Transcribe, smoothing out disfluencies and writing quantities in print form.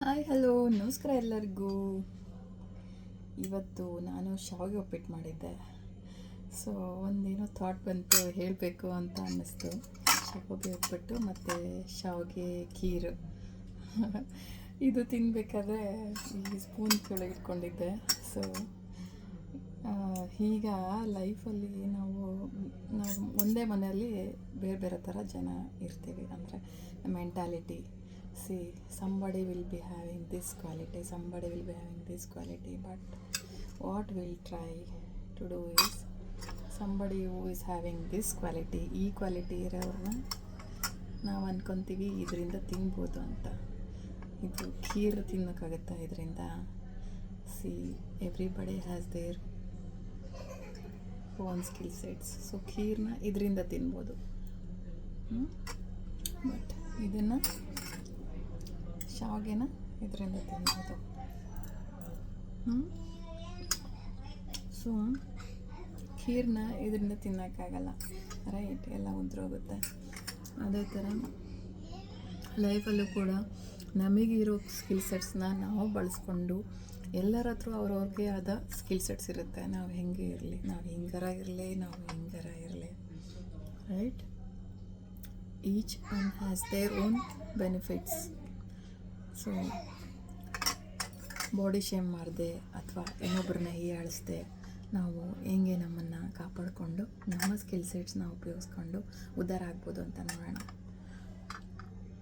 Hi hello ನಮಸ್ಕಾರ ಎಲ್ಲರಿಗೂ. ಇವತ್ತು ನಾನು ಶಾವಿಗೆ ಉಪ್ಪಿಟ್ಟು ಮಾಡಿದ್ದೆ. ಸೊ ಒಂದೇನೋ ಥಾಟ್ ಬಂತು, ಹೇಳಬೇಕು ಅಂತ ಅನ್ನಿಸ್ತು. ಶಾವಿಗೆ ಉಪ್ಪಿಟ್ಟು ಮತ್ತು ಶಾವಿಗೆ ಖೀರು ಇದು ತಿನ್ನಬೇಕಾದ್ರೆ ಈ ಸ್ಪೂನ್ ಕೆಳಗೆ ಇಟ್ಕೊಂಡಿದ್ದೆ. ಸೊ ಈಗ ಲೈಫಲ್ಲಿ ನಾವು ಒಂದೇ ಮನೆಯಲ್ಲಿ ಬೇರೆ ಬೇರೆ ಥರ ಜನ ಇರ್ತೀವಿ. ಅಂದರೆ mentality, see, somebody will be having this quality, somebody will be having this quality, but what we'll try to do is somebody who is having this quality, ಈ ಕ್ವಾಲಿಟಿ ಇರೋರನ್ನ ನಾವು ಅಂದ್ಕೊತೀವಿ ಇದರಿಂದ ತಿನ್ಬೋದು ಅಂತ. ಇದು ಖೀರ್ ತಿನ್ನೋಕ್ಕಾಗುತ್ತಾ ಇದರಿಂದ? See, everybody has their own skill sets. So ಖೀರ್ನ ಇದರಿಂದ ತಿನ್ಬೋದು, ಬಟ್ ಇದನ್ನು ಶಾವಿಗೆನ ಇದರಿಂದ ತಿನ್ಬೋದು. ಸೊ ಖೀರ್ನ ಇದರಿಂದ ತಿನ್ನೋಕ್ಕಾಗಲ್ಲ, ರೈಟ್? ಎಲ್ಲ ಉದ್ರೋಗುತ್ತೆ. ಅದೇ ಥರ ಲೈಫಲ್ಲೂ ಕೂಡ ನಮಗಿರೋ ಸ್ಕಿಲ್ ಸೆಟ್ಸ್ನ ನಾವು ಬಳಸ್ಕೊಂಡು, ಎಲ್ಲರ ಹತ್ರ ಅವ್ರವ್ರಿಗೆ ಆದ ಸ್ಕಿಲ್ ಸೆಟ್ಸ್ ಇರುತ್ತೆ. ನಾವು ಹೆಂಗೆ ಇರಲಿ, ನಾವು ಹಿಂಗಾರ ಇರಲಿ, ನಾವು ಹಿಂಗಾರ ಇರಲಿ, right? Each one has their own benefits. So body shame ಮಾಡದೆ ಅಥವಾ ಇನ್ನೊಬ್ಬರನ್ನ ಹೀಯಾಳಿಸ್ದೆ ನಾವು ಹೆಂಗೆ ನಮ್ಮನ್ನು ಕಾಪಾಡಿಕೊಂಡು ನಮ್ಮ ಸ್ಕಿಲ್ ಸೆಟ್ಸ್ನ ಉಪಯೋಗಿಸ್ಕೊಂಡು ಉದ್ಧಾರ ಆಗ್ಬೋದು ಅಂತ ನೋಡೋಣ.